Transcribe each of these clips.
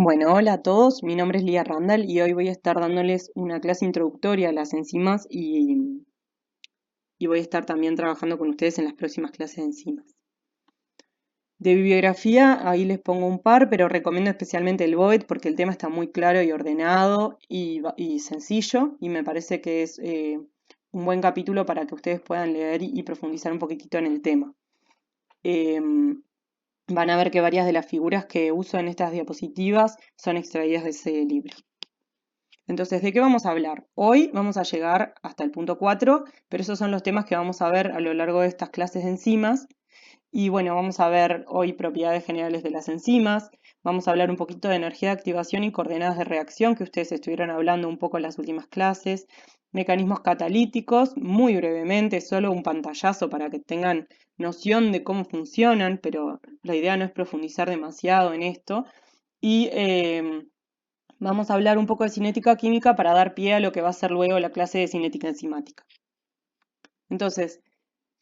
Bueno, hola a todos, mi nombre es Lía Randall y hoy voy a estar dándoles una clase introductoria a las enzimas y voy a estar también trabajando con ustedes en las próximas clases de enzimas. De bibliografía, ahí les pongo un par, pero recomiendo especialmente el BOET porque el tema está muy claro y ordenado y sencillo y me parece que es un buen capítulo para que ustedes puedan leer y profundizar un poquitito en el tema. Em, Van a ver que varias de las figuras que uso en estas diapositivas son extraídas de ese libro. Entonces, ¿de qué vamos a hablar? Hoy vamos a llegar hasta el punto 4, pero esos son los temas que vamos a ver a lo largo de estas clases de enzimas. Y bueno, vamos a ver hoy propiedades generales de las enzimas, vamos a hablar un poquito de energía de activación y coordenadas de reacción, que ustedes estuvieron hablando un poco en las últimas clases, mecanismos catalíticos, muy brevemente, solo un pantallazo para que tengan noción de cómo funcionan, pero la idea no es profundizar demasiado en esto. Y vamos a hablar un poco de cinética química para dar pie a lo que va a ser luego la clase de cinética enzimática. Entonces,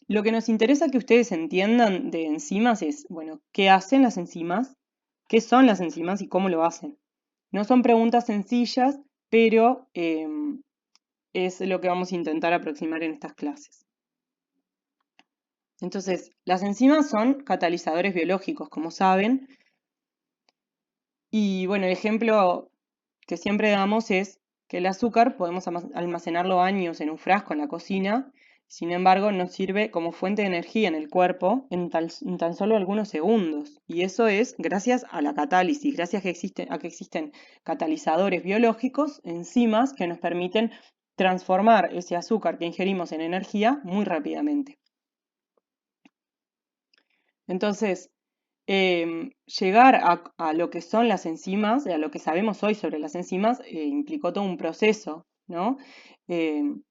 lo que nos interesa que ustedes entiendan de enzimas es, bueno, ¿qué hacen las enzimas? ¿Qué son las enzimas y cómo lo hacen? No son preguntas sencillas, pero es lo que vamos a intentar aproximar en estas clases. Entonces, las enzimas son catalizadores biológicos, como saben, y bueno, el ejemplo que siempre damos es que el azúcar podemos almacenarlo años en un frasco en la cocina, sin embargo nos sirve como fuente de energía en el cuerpo en tan solo algunos segundos. Y eso es gracias a la catálisis, gracias a que existen catalizadores biológicos, enzimas, que nos permiten transformar ese azúcar que ingerimos en energía muy rápidamente. Entonces, llegar a lo que son las enzimas, a lo que sabemos hoy sobre las enzimas, implicó todo un proceso, ¿no? Em,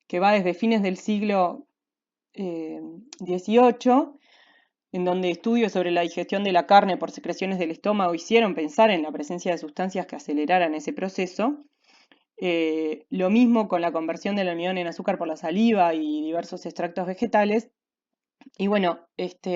que va desde fines del siglo XVIII, en donde estudios sobre la digestión de la carne por secreciones del estómago hicieron pensar en la presencia de sustancias que aceleraran ese proceso. Lo mismo con la conversión del almidón en azúcar por la saliva y diversos extractos vegetales. Y bueno,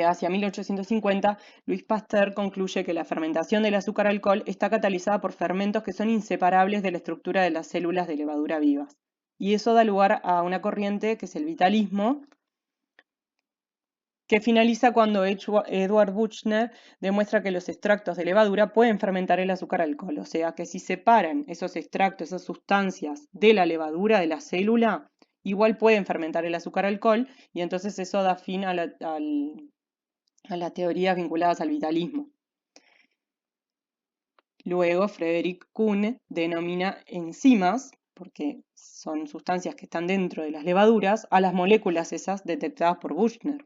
hacia 1850, Louis Pasteur concluye que la fermentación del azúcar-alcohol está catalizada por fermentos que son inseparables de la estructura de las células de levadura vivas. Y eso da lugar a una corriente que es el vitalismo, que finaliza cuando Edward Buchner demuestra que los extractos de levadura pueden fermentar el azúcar-alcohol. O sea que si separan esos extractos, esas sustancias de la levadura de la célula, igual pueden fermentar el azúcar-alcohol y entonces eso da fin a las teorías vinculadas al vitalismo. Luego, Frederick Kuhn denomina enzimas, porque son sustancias que están dentro de las levaduras, a las moléculas esas detectadas por Buchner.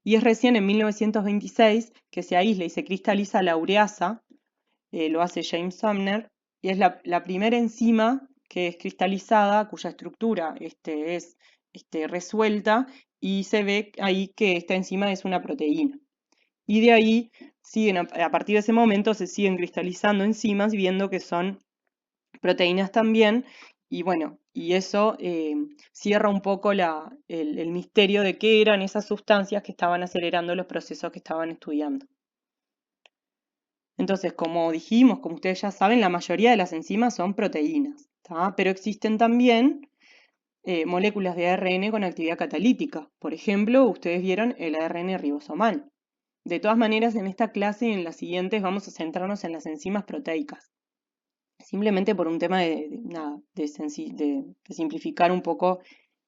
Y es recién en 1926 que se aísla y se cristaliza la ureasa, lo hace James Sumner, y es la primera enzima que es cristalizada, cuya estructura es resuelta, y se ve ahí que esta enzima es una proteína. Y de ahí siguen, a partir de ese momento se siguen cristalizando enzimas, viendo que son proteínas también, y bueno, y eso cierra un poco el misterio de qué eran esas sustancias que estaban acelerando los procesos que estaban estudiando. Entonces, como dijimos, como ustedes ya saben, la mayoría de las enzimas son proteínas, ¿tá? Pero existen también moléculas de ARN con actividad catalítica. Por ejemplo, ustedes vieron el ARN ribosomal. De todas maneras, en esta clase y en las siguientes vamos a centrarnos en las enzimas proteicas. Simplemente por un tema de simplificar un poco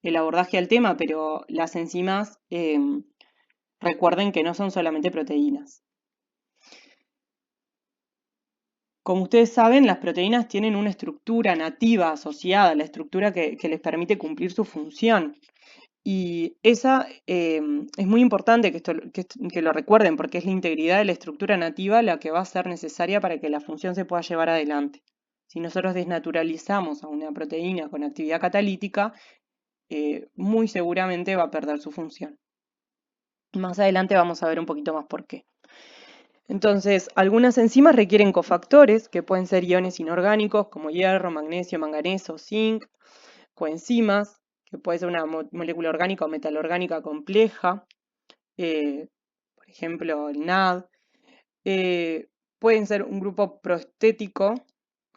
el abordaje al tema, pero las enzimas, recuerden que no son solamente proteínas. Como ustedes saben, las proteínas tienen una estructura nativa asociada, la estructura que les permite cumplir su función. Y esa es muy importante que lo recuerden, porque es la integridad de la estructura nativa la que va a ser necesaria para que la función se pueda llevar adelante. Si nosotros desnaturalizamos a una proteína con actividad catalítica, muy seguramente va a perder su función. Más adelante vamos a ver un poquito más por qué. Entonces, algunas enzimas requieren cofactores, que pueden ser iones inorgánicos como hierro, magnesio, manganeso, zinc, coenzimas, que puede ser una molécula orgánica o metalorgánica compleja, por ejemplo el NAD, pueden ser un grupo proestético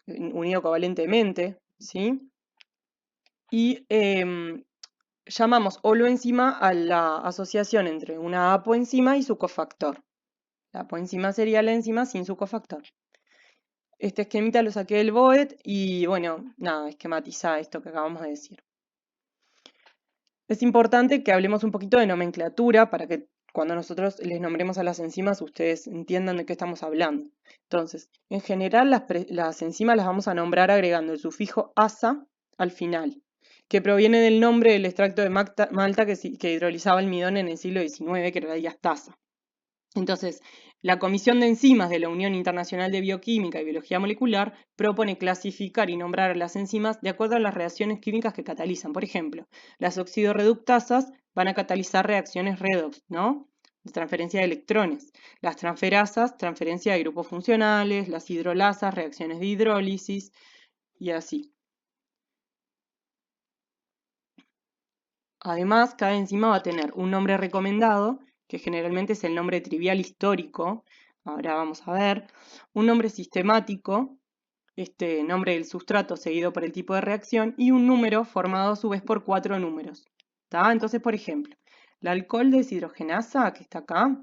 unido covalentemente, ¿sí? Y llamamos holoenzima a la asociación entre una apoenzima y su cofactor. La apoenzima sería la enzima sin su cofactor. Este esquemita lo saqué del BOET y bueno, nada, esquematiza esto que acabamos de decir. Es importante que hablemos un poquito de nomenclatura para que cuando nosotros les nombremos a las enzimas ustedes entiendan de qué estamos hablando. Entonces, en general las enzimas las vamos a nombrar agregando el sufijo asa al final, que proviene del nombre del extracto de Malta que hidrolizaba almidón en el siglo XIX, que era la diastasa. Entonces, la Comisión de Enzimas de la Unión Internacional de Bioquímica y Biología Molecular propone clasificar y nombrar a las enzimas de acuerdo a las reacciones químicas que catalizan. Por ejemplo, las oxidorreductasas van a catalizar reacciones redox, ¿no? De transferencia de electrones. Las transferasas, transferencia de grupos funcionales. Las hidrolasas, reacciones de hidrólisis y así. Además, cada enzima va a tener un nombre recomendado, que generalmente es el nombre trivial histórico, ahora vamos a ver, un nombre sistemático, este nombre del sustrato seguido por el tipo de reacción, y un número formado a su vez por 4 números. ¿Tá? Entonces, por ejemplo, la alcohol deshidrogenasa, que está acá,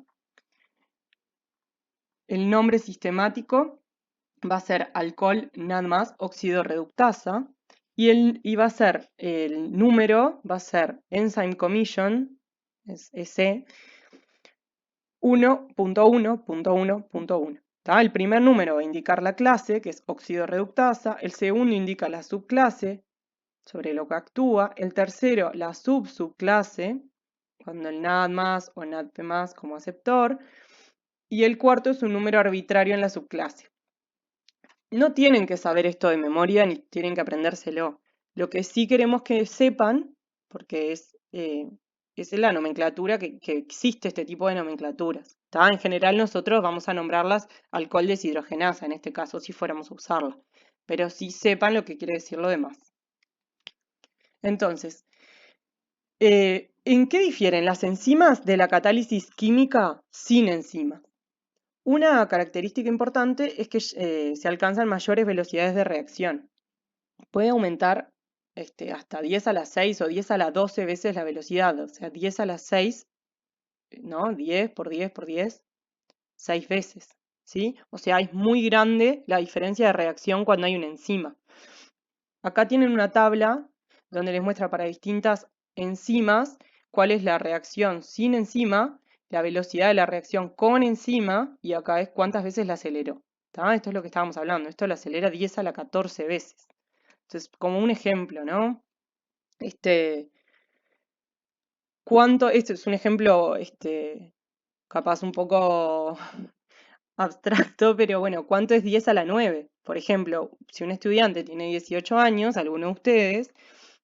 el nombre sistemático va a ser alcohol nada más oxidorreductasa, y va a ser, el número va a ser Enzyme Commission, es ese, 1.1.1.1. El primer número va a indicar la clase, que es oxidorreductasa, el segundo indica la subclase sobre lo que actúa, el tercero la subclase, cuando el NAD+ o NADP+ como aceptor, y el cuarto es un número arbitrario en la subclase. No tienen que saber esto de memoria ni tienen que aprendérselo. Lo que sí queremos que sepan, porque es la nomenclatura que existe este tipo de nomenclaturas. ¿Tá? En general nosotros vamos a nombrarlas alcohol deshidrogenasa, en este caso, si fuéramos a usarla. Pero sí sepan lo que quiere decir lo demás. Entonces, ¿en qué difieren las enzimas de la catálisis química sin enzimas? Una característica importante es que se alcanzan mayores velocidades de reacción. Puede aumentar hasta 10 a la 6 o 10 a la 12 veces la velocidad, o sea, 10 a la 6, ¿no? 10 por 10 por 10, 6 veces, ¿sí? O sea, es muy grande la diferencia de reacción cuando hay una enzima. Acá tienen una tabla donde les muestra para distintas enzimas cuál es la reacción sin enzima, la velocidad de la reacción con enzima, y acá es cuántas veces la aceleró. ¿Tá? Esto es lo que estábamos hablando, esto la acelera 10 a la 14 veces. Entonces, como un ejemplo, ¿no? Este es un ejemplo, capaz un poco abstracto, pero bueno, ¿cuánto es 10 a la 9? Por ejemplo, si un estudiante tiene 18 años, alguno de ustedes,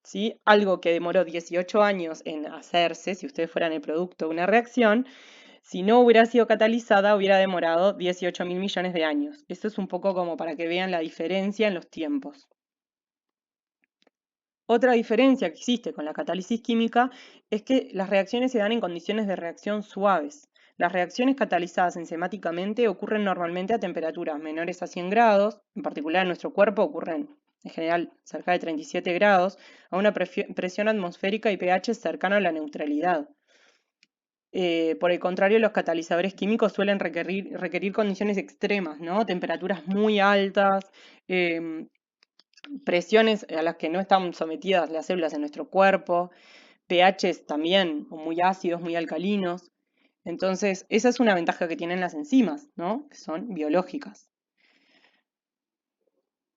¿sí? Algo que demoró 18 años en hacerse, si ustedes fueran el producto de una reacción, si no hubiera sido catalizada, hubiera demorado 18.000 millones de años. Esto es un poco como para que vean la diferencia en los tiempos. Otra diferencia que existe con la catálisis química es que las reacciones se dan en condiciones de reacción suaves. Las reacciones catalizadas enzimáticamente ocurren normalmente a temperaturas menores a 100 grados, en particular en nuestro cuerpo ocurren en general cerca de 37 grados, a una presión atmosférica y pH cercano a la neutralidad. Por el contrario, los catalizadores químicos suelen requerir condiciones extremas, ¿no? Temperaturas muy altas, presiones a las que no están sometidas las células en nuestro cuerpo, pHs también muy ácidos, muy alcalinos. Entonces, esa es una ventaja que tienen las enzimas, ¿no? Que son biológicas.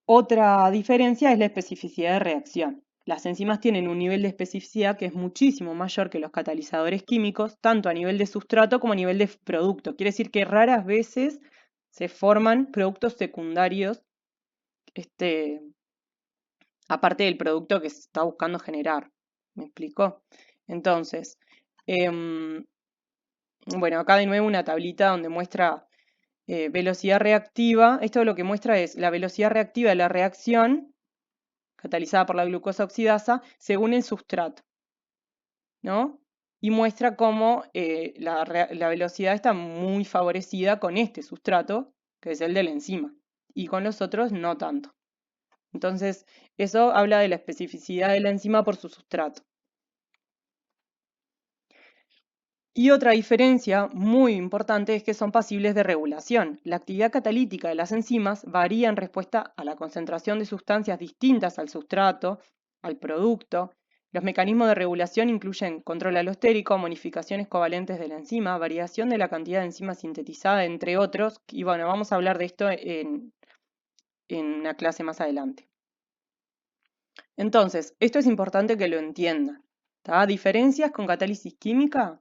Otra diferencia es la especificidad de reacción. Las enzimas tienen un nivel de especificidad que es muchísimo mayor que los catalizadores químicos, tanto a nivel de sustrato como a nivel de producto. Quiere decir que raras veces se forman productos secundarios, aparte del producto que se está buscando generar. ¿Me explico? Entonces, bueno, acá de nuevo una tablita donde muestra velocidad reactiva. Esto lo que muestra es la velocidad reactiva de la reacción catalizada por la glucosa oxidasa según el sustrato, ¿no? Y muestra cómo la velocidad está muy favorecida con este sustrato, que es el de la enzima, y con los otros no tanto. Entonces, eso habla de la especificidad de la enzima por su sustrato. Y otra diferencia muy importante es que son pasibles de regulación. La actividad catalítica de las enzimas varía en respuesta a la concentración de sustancias distintas al sustrato, al producto. Los mecanismos de regulación incluyen control alostérico, modificaciones covalentes de la enzima, variación de la cantidad de enzima sintetizada, entre otros. Y bueno, vamos a hablar de esto en una clase más adelante. Entonces, esto es importante que lo entiendan. ¿Tá? Diferencias con catálisis química: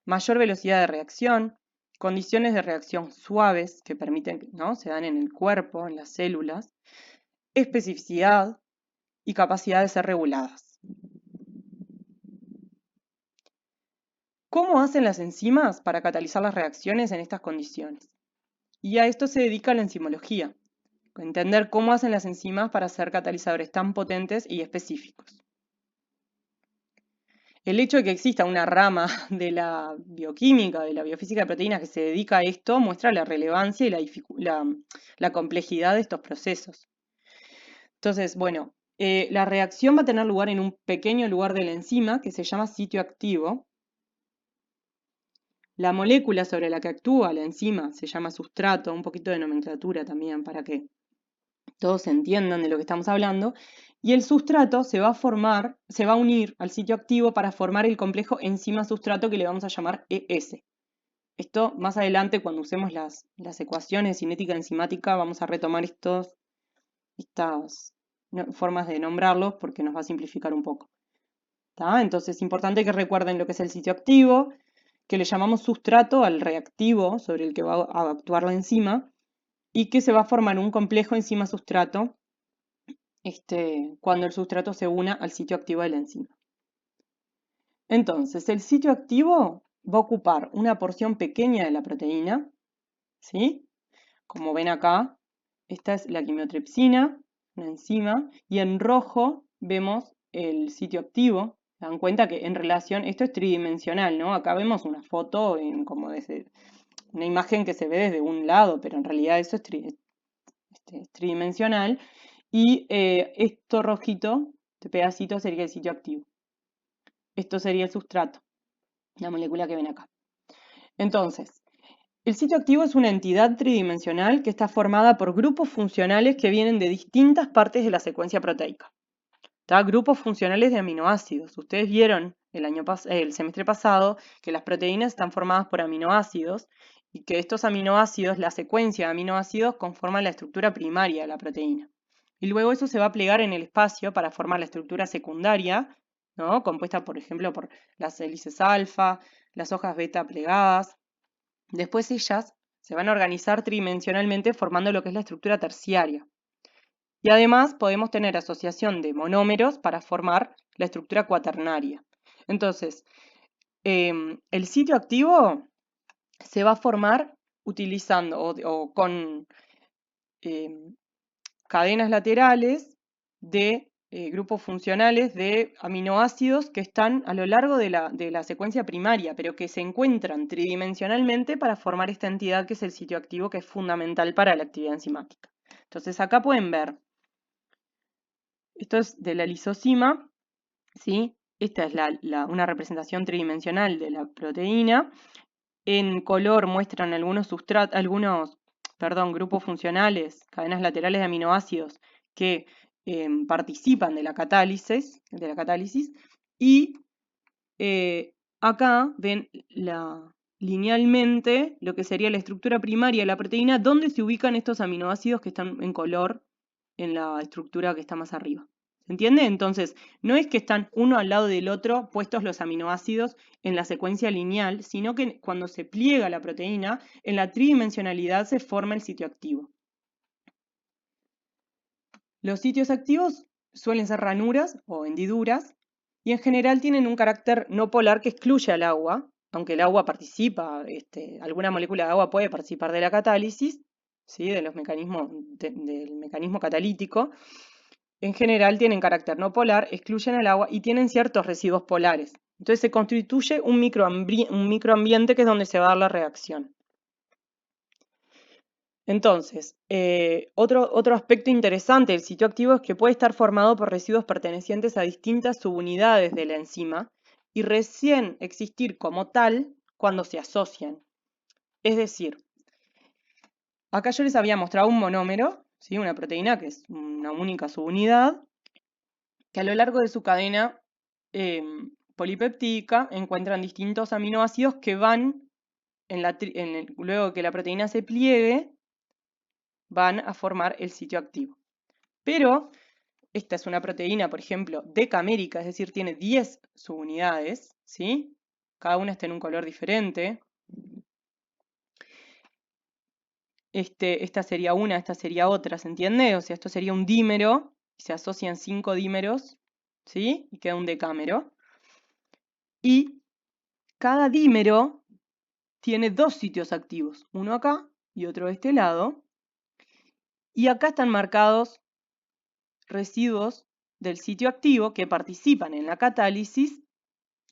mayor velocidad de reacción, condiciones de reacción suaves que permiten, ¿no? Se dan en el cuerpo, en las células, especificidad y capacidad de ser reguladas. ¿Cómo hacen las enzimas para catalizar las reacciones en estas condiciones? Y a esto se dedica la enzimología, entender cómo hacen las enzimas para ser catalizadores tan potentes y específicos. El hecho de que exista una rama de la bioquímica, de la biofísica de proteínas que se dedica a esto, muestra la relevancia y la complejidad de estos procesos. Entonces, bueno, la reacción va a tener lugar en un pequeño lugar de la enzima que se llama sitio activo. La molécula sobre la que actúa la enzima se llama sustrato, un poquito de nomenclatura también para que todos entiendan de lo que estamos hablando. Y el sustrato se va a unir al sitio activo para formar el complejo enzima-sustrato que le vamos a llamar ES. Esto más adelante, cuando usemos las ecuaciones de cinética enzimática, vamos a retomar estas formas de nombrarlos porque nos va a simplificar un poco. ¿Tá? Entonces es importante que recuerden lo que es el sitio activo, que le llamamos sustrato al reactivo sobre el que va a actuar la enzima, y que se va a formar un complejo enzima-sustrato cuando el sustrato se una al sitio activo de la enzima. Entonces, el sitio activo va a ocupar una porción pequeña de la proteína, ¿sí? Como ven acá, esta es la quimiotripsina, una enzima, y en rojo vemos el sitio activo. Se dan cuenta que en relación, esto es tridimensional, ¿no? Acá vemos una foto como desde una imagen que se ve desde un lado, pero en realidad eso es tridimensional. Y esto rojito, este pedacito sería el sitio activo. Esto sería el sustrato, la molécula que ven acá. Entonces, el sitio activo es una entidad tridimensional que está formada por grupos funcionales que vienen de distintas partes de la secuencia proteica. ¿Tá? Grupos funcionales de aminoácidos. Ustedes vieron el semestre pasado que las proteínas están formadas por aminoácidos y que estos aminoácidos, la secuencia de aminoácidos, conforman la estructura primaria de la proteína. Y luego eso se va a plegar en el espacio para formar la estructura secundaria, ¿no? Compuesta, por ejemplo, por las hélices alfa, las hojas beta plegadas. Después ellas se van a organizar tridimensionalmente formando lo que es la estructura terciaria. Y además podemos tener asociación de monómeros para formar la estructura cuaternaria. Entonces, el sitio activo se va a formar utilizando o con cadenas laterales de grupos funcionales de aminoácidos que están a lo largo de la secuencia primaria, pero que se encuentran tridimensionalmente para formar esta entidad que es el sitio activo, que es fundamental para la actividad enzimática. Entonces acá pueden ver, esto es de la lisosima, ¿sí? Esta es una representación tridimensional de la proteína. En color muestran algunos grupos funcionales, cadenas laterales de aminoácidos que participan de la catálisis, y acá ven linealmente lo que sería la estructura primaria de la proteína, donde se ubican estos aminoácidos que están en color en la estructura que está más arriba. ¿Se entiende? Entonces, no es que están uno al lado del otro puestos los aminoácidos en la secuencia lineal, sino que cuando se pliega la proteína, en la tridimensionalidad se forma el sitio activo. Los sitios activos suelen ser ranuras o hendiduras y en general tienen un carácter no polar que excluye al agua, aunque el agua participa, alguna molécula de agua puede participar de la catálisis, ¿sí? De los mecanismos, del mecanismo catalítico. En general tienen carácter no polar, excluyen el agua y tienen ciertos residuos polares. Entonces se constituye un microambiente que es donde se va a dar la reacción. Entonces, otro aspecto interesante del sitio activo es que puede estar formado por residuos pertenecientes a distintas subunidades de la enzima y recién existir como tal cuando se asocian. Es decir, acá yo les había mostrado un monómero, ¿sí? Una proteína que es una única subunidad, que a lo largo de su cadena polipeptídica encuentran distintos aminoácidos que van, luego que la proteína se pliegue, van a formar el sitio activo. Pero esta es una proteína, por ejemplo, decamérica, es decir, tiene 10 subunidades, ¿sí? Cada una está en un color diferente. Esta sería una, esta sería otra, ¿se entiende? O sea, esto sería un dímero, y se asocian 5 dímeros, ¿sí? Y queda un decámero. Y cada dímero tiene 2 sitios activos, uno acá y otro de este lado. Y acá están marcados residuos del sitio activo que participan en la catálisis,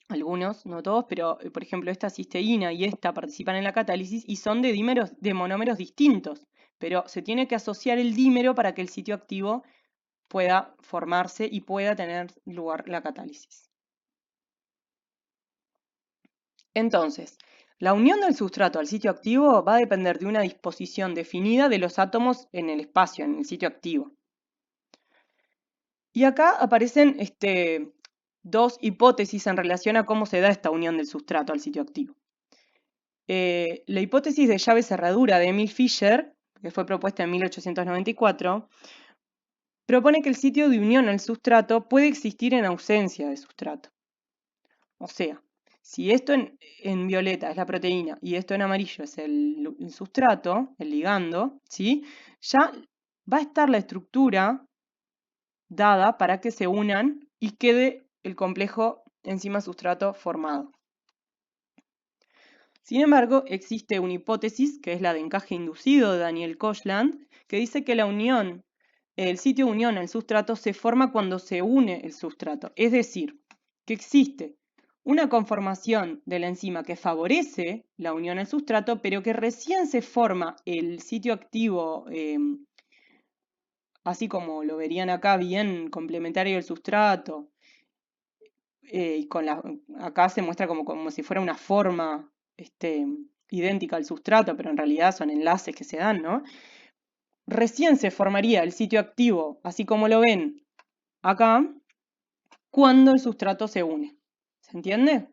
algunos, no todos, pero por ejemplo esta cisteína y esta participan en la catálisis y son de monómeros distintos, pero se tiene que asociar el dímero para que el sitio activo pueda formarse y pueda tener lugar la catálisis. Entonces, la unión del sustrato al sitio activo va a depender de una disposición definida de los átomos en el espacio, en el sitio activo. Y acá aparecen dos hipótesis en relación a cómo se da esta unión del sustrato al sitio activo. La hipótesis de llave-cerradura de Emil Fischer, que fue propuesta en 1894, propone que el sitio de unión al sustrato puede existir en ausencia de sustrato. O sea, si esto en violeta es la proteína y esto en amarillo es el sustrato, el ligando, ¿sí? Ya va a estar la estructura dada para que se unan y quede el complejo enzima-sustrato formado. Sin embargo, existe una hipótesis, que es la de encaje inducido de Daniel Koshland, que dice que el sitio de unión al sustrato se forma cuando se une el sustrato. Es decir, que existe una conformación de la enzima que favorece la unión al sustrato, pero que recién se forma el sitio activo, así como lo verían acá, bien complementario del sustrato. Y acá se muestra como si fuera una forma idéntica al sustrato, pero en realidad son enlaces que se dan, ¿no? Recién se formaría el sitio activo, así como lo ven acá, cuando el sustrato se une. ¿Se entiende?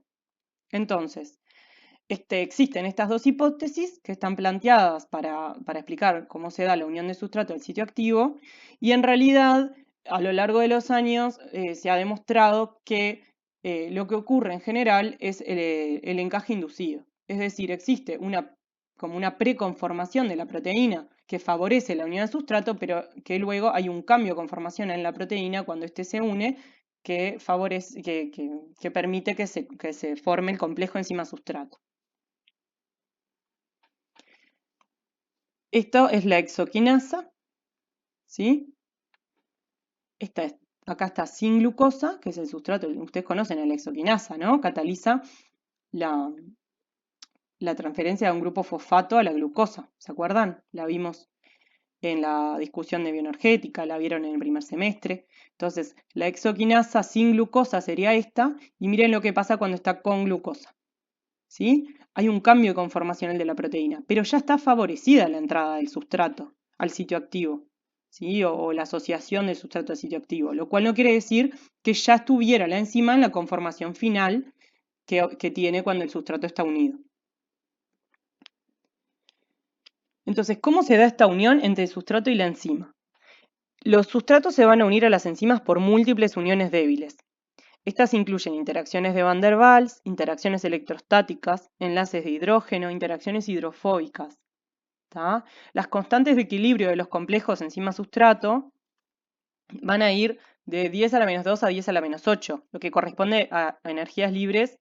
Entonces, existen estas dos hipótesis que están planteadas para explicar cómo se da la unión de sustrato al sitio activo, y en realidad, a lo largo de los años, se ha demostrado que lo que ocurre en general es el encaje inducido. Es decir, existe como una preconformación de la proteína que favorece la unión al sustrato, pero que luego hay un cambio de conformación en la proteína cuando éste se une que permite que se forme el complejo enzima-sustrato. Esto es la exoquinasa, ¿sí? Acá está sin glucosa, que es el sustrato, ustedes conocen la exoquinasa, ¿no? Cataliza la transferencia de un grupo fosfato a la glucosa, ¿se acuerdan? La vimos en la discusión de bioenergética, la vieron en el primer semestre. Entonces, la exoquinasa sin glucosa sería esta, y miren lo que pasa cuando está con glucosa, ¿sí? Hay un cambio de conformación de la proteína, pero ya está favorecida la entrada del sustrato al sitio activo, ¿sí? O la asociación del sustrato al sitio activo, lo cual no quiere decir que ya estuviera la enzima en la conformación final que tiene cuando el sustrato está unido. Entonces, ¿cómo se da esta unión entre el sustrato y la enzima? Los sustratos se van a unir a las enzimas por múltiples uniones débiles. Estas incluyen interacciones de Van der Waals, interacciones electrostáticas, enlaces de hidrógeno, interacciones hidrofóbicas. ¿tá? Las constantes de equilibrio de los complejos enzima-sustrato van a ir de 10 a la menos 2 a 10 a la menos 8, lo que corresponde a energías libres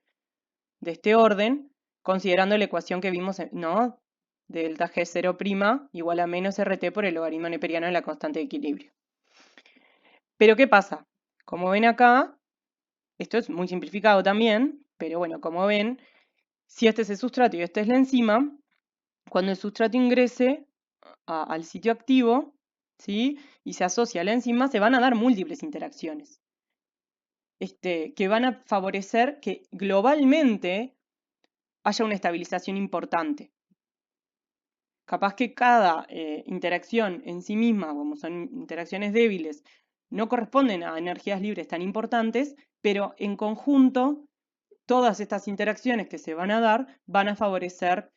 de este orden, considerando la ecuación que vimos, ¿no? Delta G0' igual a menos RT por el logaritmo neperiano de la constante de equilibrio. Pero ¿qué pasa? Como ven acá, esto es muy simplificado también, pero bueno, como ven, si este es el sustrato y este es la enzima, cuando el sustrato ingrese al sitio activo, ¿sí? Y se asocia a la enzima, se van a dar múltiples interacciones. Que van a favorecer que globalmente haya una estabilización importante. Capaz que cada interacción en sí misma, como son interacciones débiles, no corresponden a energías libres tan importantes, pero en conjunto, todas estas interacciones que se van a dar van a favorecer,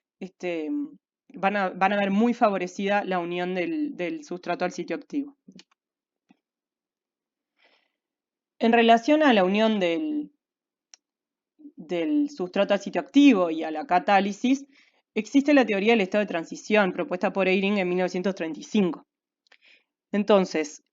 van a ver muy favorecida la unión del sustrato al sitio activo. En relación a la unión del sustrato al sitio activo y a la catálisis, existe la teoría del estado de transición propuesta por Eyring en 1935. Entonces,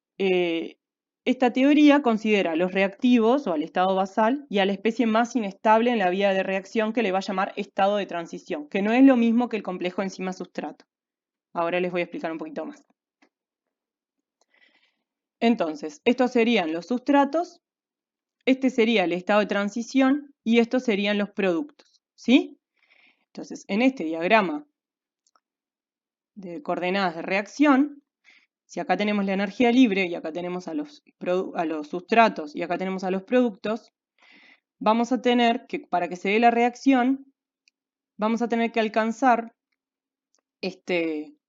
esta teoría considera a los reactivos o al estado basal y a la especie más inestable en la vía de reacción, que le va a llamar estado de transición, que no es lo mismo que el complejo enzima-sustrato. Ahora les voy a explicar un poquito más. Entonces, estos serían los sustratos, este sería el estado de transición y estos serían los productos, ¿sí? Entonces, en este diagrama de coordenadas de reacción, si acá tenemos la energía libre y acá tenemos a los sustratos y acá tenemos a los productos, vamos a tener que, para que se dé la reacción, vamos a tener que alcanzar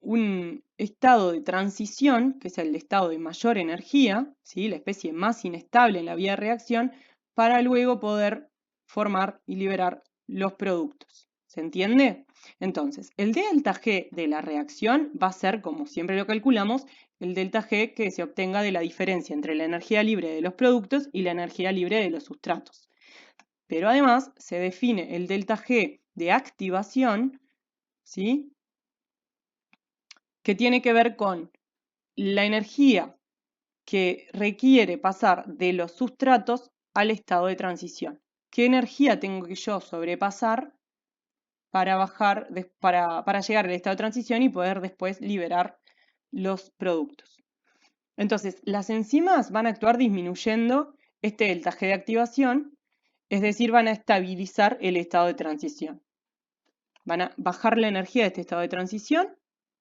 un estado de transición, que es el estado de mayor energía, ¿sí? La especie más inestable en la vía de reacción, para luego poder formar y liberar los productos. ¿Se entiende? Entonces, el delta G de la reacción va a ser, como siempre lo calculamos, el delta G que se obtenga de la diferencia entre la energía libre de los productos y la energía libre de los sustratos. Pero además se define el delta G de activación, ¿sí? Que tiene que ver con la energía que requiere pasar de los sustratos al estado de transición. ¿Qué energía tengo que yo sobrepasar para llegar al estado de transición y poder después liberar los productos? Entonces, las enzimas van a actuar disminuyendo este delta G de activación, es decir, van a estabilizar el estado de transición. Van a bajar la energía de este estado de transición,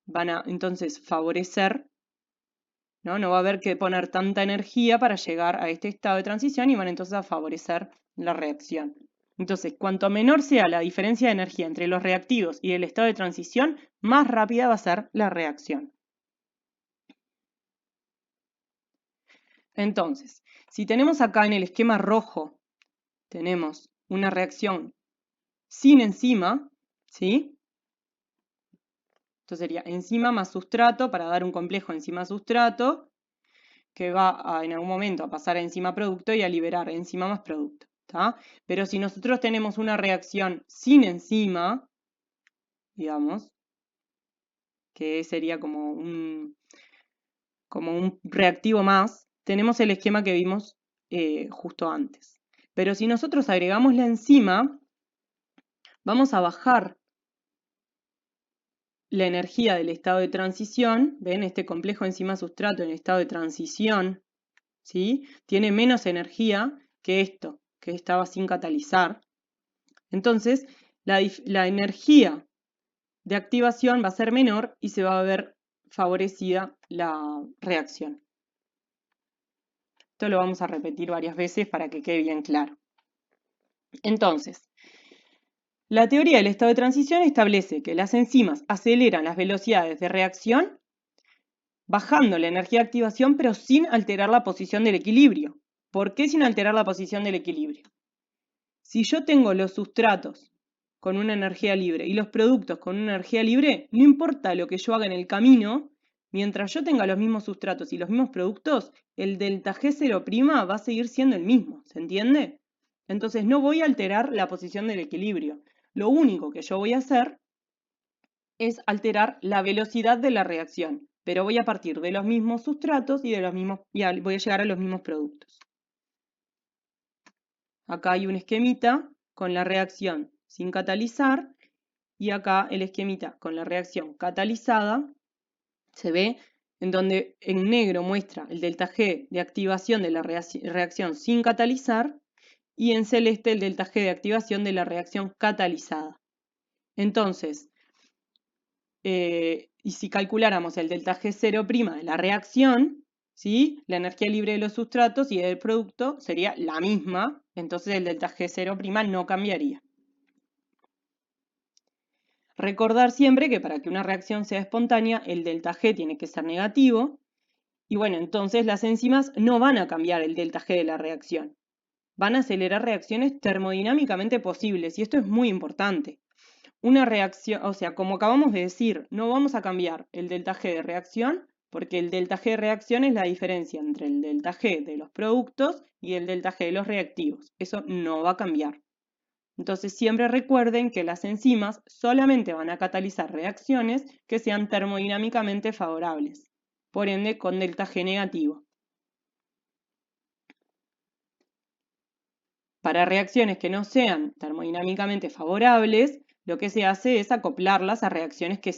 van a entonces favorecer, ¿no? No va a haber que poner tanta energía para llegar a este estado de transición y van entonces a favorecer la reacción. Entonces, cuanto menor sea la diferencia de energía entre los reactivos y el estado de transición, más rápida va a ser la reacción. Entonces, si tenemos acá en el esquema rojo, tenemos una reacción sin enzima, ¿sí? Esto sería enzima más sustrato para dar un complejo enzima-sustrato que va en algún momento a pasar a enzima-producto y a liberar enzima más producto. ¿Tá? Pero si nosotros tenemos una reacción sin enzima, digamos, que sería como un reactivo más, tenemos el esquema que vimos justo antes. Pero si nosotros agregamos la enzima, vamos a bajar la energía del estado de transición. ¿Ven? Este complejo enzima-sustrato en estado de transición, ¿sí? Tiene menos energía que esto, que estaba sin catalizar. Entonces, la energía de activación va a ser menor y se va a ver favorecida la reacción. Esto lo vamos a repetir varias veces para que quede bien claro. Entonces, la teoría del estado de transición establece que las enzimas aceleran las velocidades de reacción bajando la energía de activación pero sin alterar la posición del equilibrio. ¿Por qué sin alterar la posición del equilibrio? Si yo tengo los sustratos con una energía libre y los productos con una energía libre, no importa lo que yo haga en el camino, mientras yo tenga los mismos sustratos y los mismos productos, el delta G0' va a seguir siendo el mismo, ¿se entiende? Entonces no voy a alterar la posición del equilibrio. Lo único que yo voy a hacer es alterar la velocidad de la reacción, pero voy a partir de los mismos sustratos y voy a llegar a los mismos productos. Acá hay un esquemita con la reacción sin catalizar y acá el esquemita con la reacción catalizada. Se ve en donde en negro muestra el delta G de activación de la reacción sin catalizar y en celeste el delta G de activación de la reacción catalizada. Entonces, y si calculáramos el delta G0' de la reacción, ¿sí? La energía libre de los sustratos y del producto sería la misma, entonces el delta G0' no cambiaría. Recordar siempre que para que una reacción sea espontánea, el delta G tiene que ser negativo, y bueno, entonces las enzimas no van a cambiar el delta G de la reacción. Van a acelerar reacciones termodinámicamente posibles, y esto es muy importante. Una reacción, o sea, como acabamos de decir, no vamos a cambiar el delta G de reacción, porque el delta G de reacción es la diferencia entre el delta G de los productos y el delta G de los reactivos. Eso no va a cambiar. Entonces siempre recuerden que las enzimas solamente van a catalizar reacciones que sean termodinámicamente favorables, por ende con delta G negativo. Para reacciones que no sean termodinámicamente favorables, lo que se hace es acoplarlas a reacciones que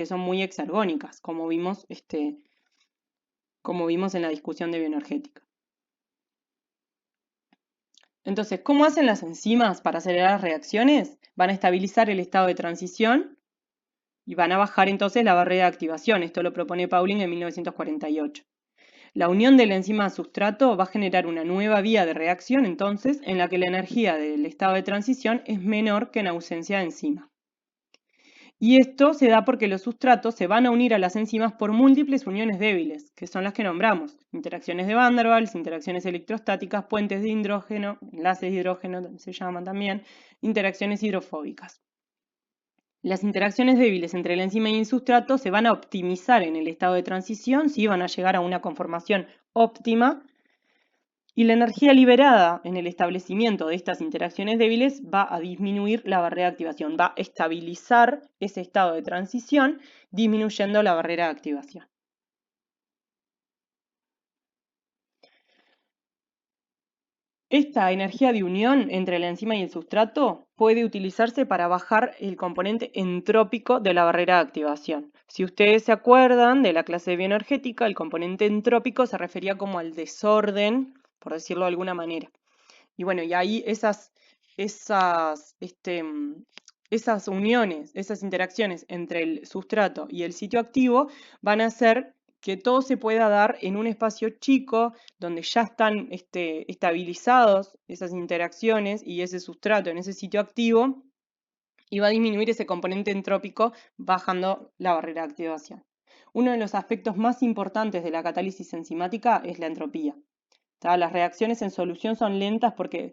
son muy exergónicas, como vimos en la discusión de bioenergética. Entonces, ¿cómo hacen las enzimas para acelerar las reacciones? Van a estabilizar el estado de transición y van a bajar entonces la barrera de activación. Esto lo propone Pauling en 1948. La unión de la enzima sustrato va a generar una nueva vía de reacción, entonces, en la que la energía del estado de transición es menor que en ausencia de enzima. Y esto se da porque los sustratos se van a unir a las enzimas por múltiples uniones débiles, que son las que nombramos: interacciones de Van der Waals, interacciones electrostáticas, puentes de hidrógeno, enlaces de hidrógeno se llaman también, interacciones hidrofóbicas. Las interacciones débiles entre la enzima y el sustrato se van a optimizar en el estado de transición, ¿sí? Van a llegar a una conformación óptima, y la energía liberada en el establecimiento de estas interacciones débiles va a disminuir la barrera de activación, va a estabilizar ese estado de transición, disminuyendo la barrera de activación. Esta energía de unión entre la enzima y el sustrato puede utilizarse para bajar el componente entrópico de la barrera de activación. Si ustedes se acuerdan de la clase de bioenergética, el componente entrópico se refería como al desorden, por decirlo de alguna manera. Y bueno, y ahí esas uniones, esas interacciones entre el sustrato y el sitio activo van a hacer que todo se pueda dar en un espacio chico, donde ya están estabilizados esas interacciones y ese sustrato en ese sitio activo, y va a disminuir ese componente entrópico bajando la barrera de activación. Uno de los aspectos más importantes de la catálisis enzimática es la entropía. Las reacciones en solución son lentas porque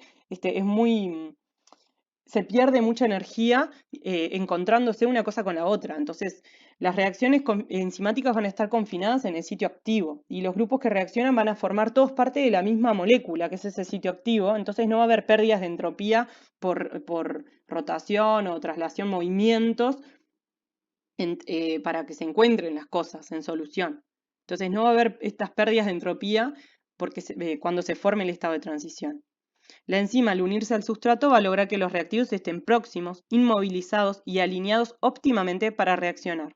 se pierde mucha energía encontrándose una cosa con la otra. Entonces, las reacciones enzimáticas van a estar confinadas en el sitio activo, y los grupos que reaccionan van a formar todos parte de la misma molécula, que es ese sitio activo. Entonces no va a haber pérdidas de entropía por rotación o traslación, movimientos, para que se encuentren las cosas en solución. Entonces no va a haber estas pérdidas de entropía cuando se forme el estado de transición. La enzima, al unirse al sustrato, va a lograr que los reactivos estén próximos, inmovilizados y alineados óptimamente para reaccionar.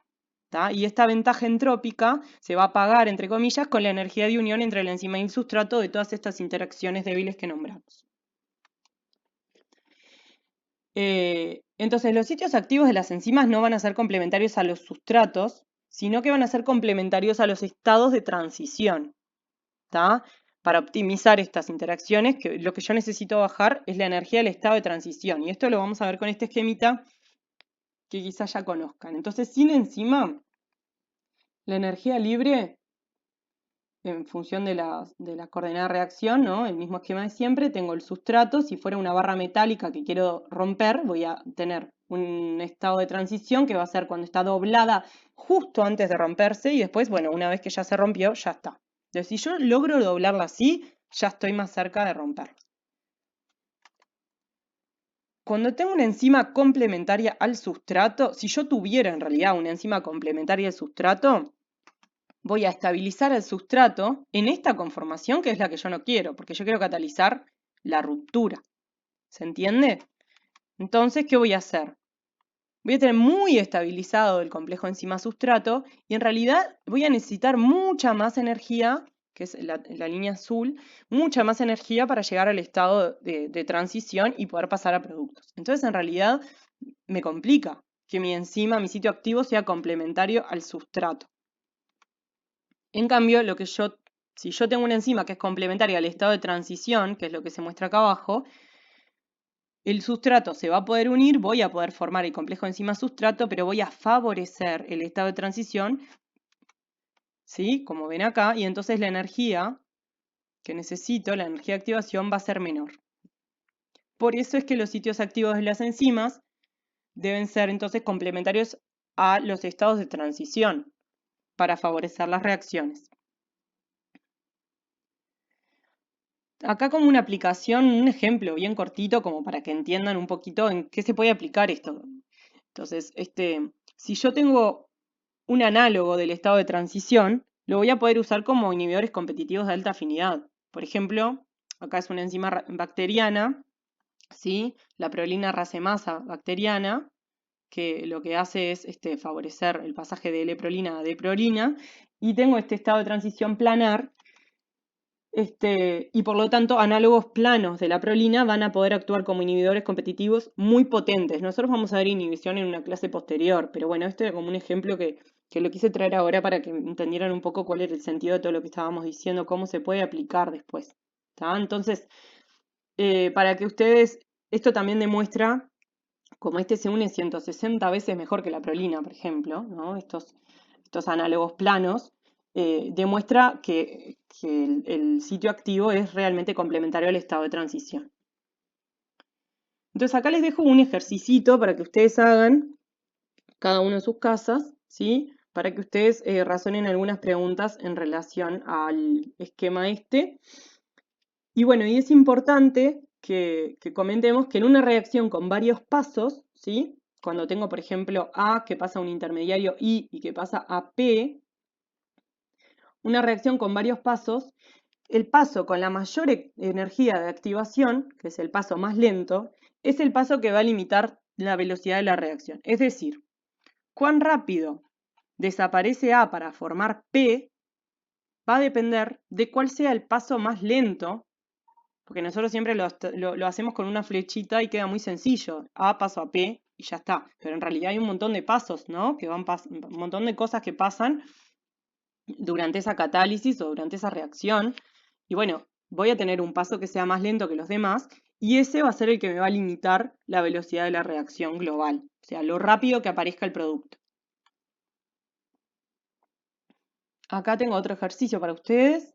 Y esta ventaja entrópica se va a pagar, entre comillas, con la energía de unión entre la enzima y el sustrato de todas estas interacciones débiles que nombramos. Entonces, los sitios activos de las enzimas no van a ser complementarios a los sustratos, sino que van a ser complementarios a los estados de transición. Para optimizar estas interacciones, que lo que yo necesito bajar es la energía del estado de transición. Y esto lo vamos a ver con este esquemita que quizás ya conozcan. Entonces, sin enzima, la energía libre, en función de la coordenada de reacción, ¿no? El mismo esquema de siempre, tengo el sustrato. Si fuera una barra metálica que quiero romper, voy a tener un estado de transición que va a ser cuando está doblada justo antes de romperse, y después, bueno, una vez que ya se rompió, ya está. Entonces, si yo logro doblarla así, ya estoy más cerca de romperla. Cuando tengo una enzima complementaria al sustrato, si yo tuviera en realidad una enzima complementaria al sustrato, voy a estabilizar el sustrato en esta conformación, que es la que yo no quiero, porque yo quiero catalizar la ruptura. ¿Se entiende? Entonces, ¿qué voy a hacer? Voy a tener muy estabilizado el complejo enzima-sustrato, y en realidad voy a necesitar mucha más energía, que es la línea azul, mucha más energía para llegar al estado de transición y poder pasar a productos. Entonces, en realidad, me complica. que mi enzima, mi sitio activo, sea complementario al sustrato. En cambio, si yo tengo una enzima que es complementaria al estado de transición, que es lo que se muestra acá abajo, el sustrato se va a poder unir, voy a poder formar el complejo enzima-sustrato, pero voy a favorecer el estado de transición, ¿sí? Como ven acá, y entonces la energía que necesito, la energía de activación, va a ser menor. Por eso es que los sitios activos de las enzimas deben ser entonces complementarios a los estados de transición para favorecer las reacciones. Acá como una aplicación, un ejemplo bien cortito como para que entiendan un poquito en qué se puede aplicar esto. Entonces, si yo tengo un análogo del estado de transición, lo voy a poder usar como inhibidores competitivos de alta afinidad. Por ejemplo, acá es una enzima bacteriana, ¿sí? La prolina racemasa bacteriana, que lo que hace es favorecer el pasaje de L-prolina a D-prolina, y tengo este estado de transición planar, y por lo tanto análogos planos de la prolina van a poder actuar como inhibidores competitivos muy potentes. Nosotros vamos a ver inhibición en una clase posterior, pero bueno, este era como un ejemplo que lo quise traer ahora para que entendieran un poco cuál era el sentido de todo lo que estábamos diciendo, cómo se puede aplicar después. ¿Tá? Entonces, para que ustedes, esto también demuestra como se une 160 veces mejor que la prolina, por ejemplo, ¿no? Estos análogos planos, demuestra que el sitio activo es realmente complementario al estado de transición. Entonces acá les dejo un ejercicito para que ustedes hagan, cada uno en sus casas, ¿sí? Para que ustedes razonen algunas preguntas en relación al esquema este. Y bueno, y es importante que comentemos que en una reacción con varios pasos, ¿sí? Cuando tengo, por ejemplo, A que pasa a un intermediario I y que pasa a P, una reacción con varios pasos, el paso con la mayor energía de activación, que es el paso más lento, es el paso que va a limitar la velocidad de la reacción. Es decir, cuán rápido desaparece A para formar P va a depender de cuál sea el paso más lento, porque nosotros siempre lo hacemos con una flechita y queda muy sencillo. A paso a P y ya está. Pero en realidad hay un montón de pasos, ¿no? Un montón de cosas que pasan durante esa catálisis o durante esa reacción. Y bueno, voy a tener un paso que sea más lento que los demás y ese va a ser el que me va a limitar la velocidad de la reacción global. O sea, lo rápido que aparezca el producto. Acá tengo otro ejercicio para ustedes.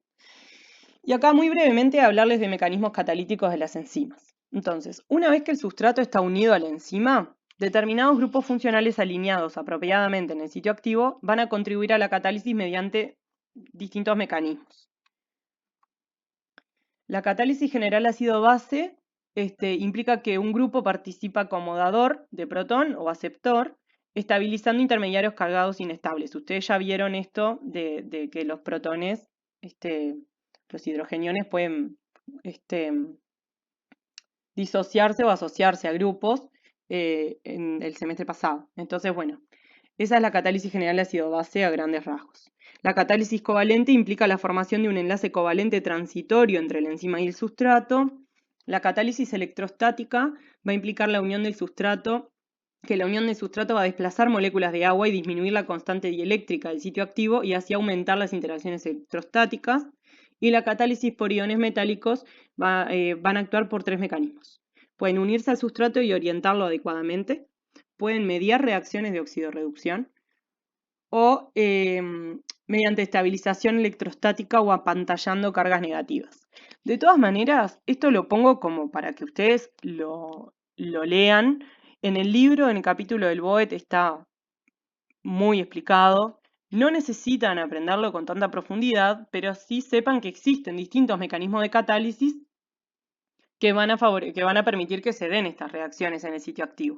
Y acá muy brevemente hablarles de mecanismos catalíticos de las enzimas. Entonces, una vez que el sustrato está unido a la enzima, determinados grupos funcionales alineados apropiadamente en el sitio activo van a contribuir a la catálisis mediante distintos mecanismos. La catálisis general ácido-base implica que un grupo participa como dador de protón o aceptor, estabilizando intermediarios cargados inestables. Ustedes ya vieron esto de que los protones, los hidrogeniones pueden disociarse o asociarse a grupos en el semestre pasado. Entonces, bueno, esa es la catálisis general de ácido-base a grandes rasgos. La catálisis covalente implica la formación de un enlace covalente transitorio entre el enzima y el sustrato. La catálisis electrostática va a implicar la unión del sustrato, que la unión del sustrato va a desplazar moléculas de agua y disminuir la constante dieléctrica del sitio activo y así aumentar las interacciones electrostáticas. Y la catálisis por iones metálicos van a actuar por tres mecanismos. Pueden unirse al sustrato y orientarlo adecuadamente, pueden mediar reacciones de oxidorreducción o mediante estabilización electrostática o apantallando cargas negativas. De todas maneras, esto lo pongo como para que ustedes lo lean. En el libro, en el capítulo del BOET, está muy explicado. No necesitan aprenderlo con tanta profundidad, pero sí sepan que existen distintos mecanismos de catálisis que van a permitir que se den estas reacciones en el sitio activo.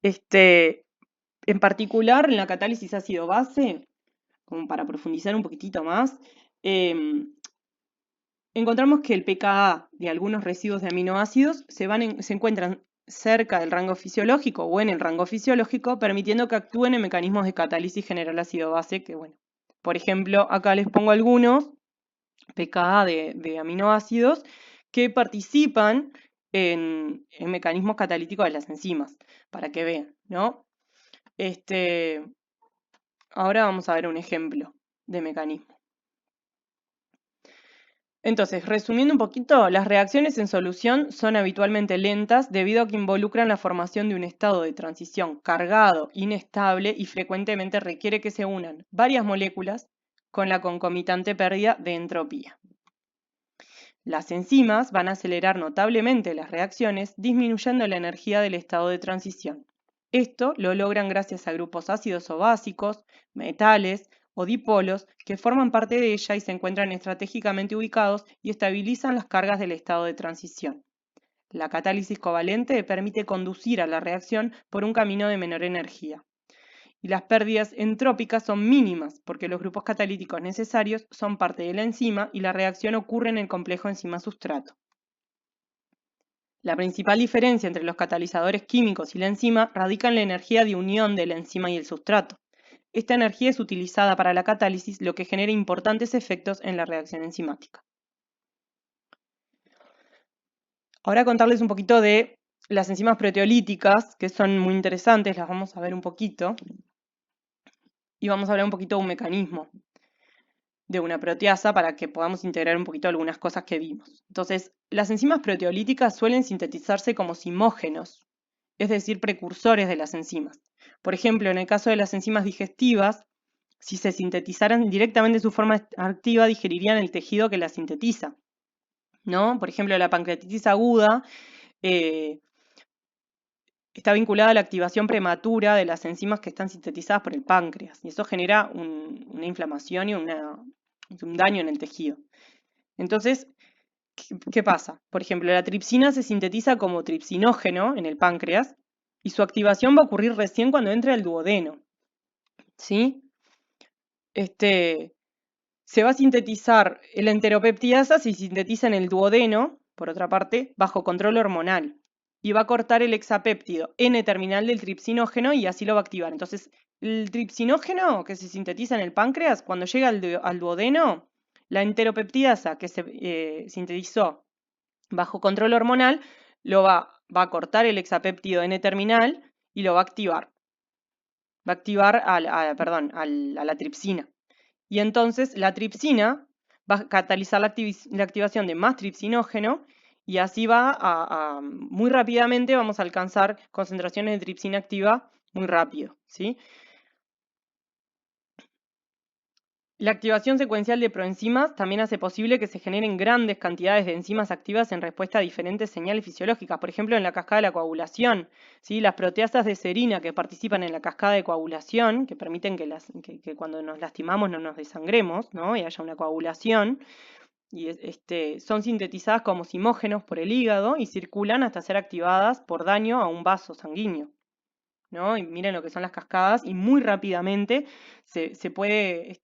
En particular, en la catálisis ácido-base, como para profundizar un poquitito más, encontramos que el pKa de algunos residuos de aminoácidos se encuentran cerca del rango fisiológico o en el rango fisiológico, permitiendo que actúen en mecanismos de catálisis general ácido-base, que bueno, por ejemplo, acá les pongo algunos pKa de aminoácidos que participan en mecanismos catalíticos de las enzimas, para que vean, ¿no? Ahora vamos a ver un ejemplo de mecanismo. Entonces, resumiendo un poquito, las reacciones en solución son habitualmente lentas debido a que involucran la formación de un estado de transición cargado, inestable y frecuentemente requiere que se unan varias moléculas con la concomitante pérdida de entropía. Las enzimas van a acelerar notablemente las reacciones, disminuyendo la energía del estado de transición. Esto lo logran gracias a grupos ácidos o básicos, metales o dipolos que forman parte de ella y se encuentran estratégicamente ubicados y estabilizan las cargas del estado de transición. La catálisis covalente permite conducir a la reacción por un camino de menor energía. Y las pérdidas entrópicas son mínimas porque los grupos catalíticos necesarios son parte de la enzima y la reacción ocurre en el complejo enzima-sustrato. La principal diferencia entre los catalizadores químicos y la enzima radica en la energía de unión de la enzima y el sustrato. Esta energía es utilizada para la catálisis, lo que genera importantes efectos en la reacción enzimática. Ahora contarles un poquito de las enzimas proteolíticas, que son muy interesantes, las vamos a ver un poquito. Y vamos a hablar un poquito de un mecanismo de una proteasa para que podamos integrar un poquito algunas cosas que vimos. Entonces, las enzimas proteolíticas suelen sintetizarse como simógenos, es decir, precursores de las enzimas. Por ejemplo, en el caso de las enzimas digestivas, si se sintetizaran directamente su forma activa, digerirían el tejido que las sintetiza, ¿no? Por ejemplo, la pancreatitis aguda está vinculada a la activación prematura de las enzimas que están sintetizadas por el páncreas, y eso genera una inflamación y un daño en el tejido. Entonces, ¿qué pasa? Por ejemplo, la tripsina se sintetiza como tripsinógeno en el páncreas y su activación va a ocurrir recién cuando entra el duodeno. ¿Sí? Se va a sintetizar la enteropeptidasa, se sintetiza en el duodeno, por otra parte, bajo control hormonal. Y va a cortar el hexapéptido N-terminal del tripsinógeno y así lo va a activar. Entonces, el tripsinógeno que se sintetiza en el páncreas, cuando llega al duodeno, la enteropeptidasa que se sintetizó bajo control hormonal va a cortar el hexapéptido N-terminal y lo va a activar. Va a activar a la tripsina. Y entonces la tripsina va a catalizar la activación de más tripsinógeno y así muy rápidamente vamos a alcanzar concentraciones de tripsina activa muy rápido, ¿sí? La activación secuencial de proenzimas también hace posible que se generen grandes cantidades de enzimas activas en respuesta a diferentes señales fisiológicas. Por ejemplo, en la cascada de la coagulación, ¿sí? Las proteasas de serina que participan en la cascada de coagulación, que permiten que cuando nos lastimamos no nos desangremos, ¿no? Y haya una coagulación, y son sintetizadas como simógenos por el hígado y circulan hasta ser activadas por daño a un vaso sanguíneo, ¿no? Y miren lo que son las cascadas y muy rápidamente se puede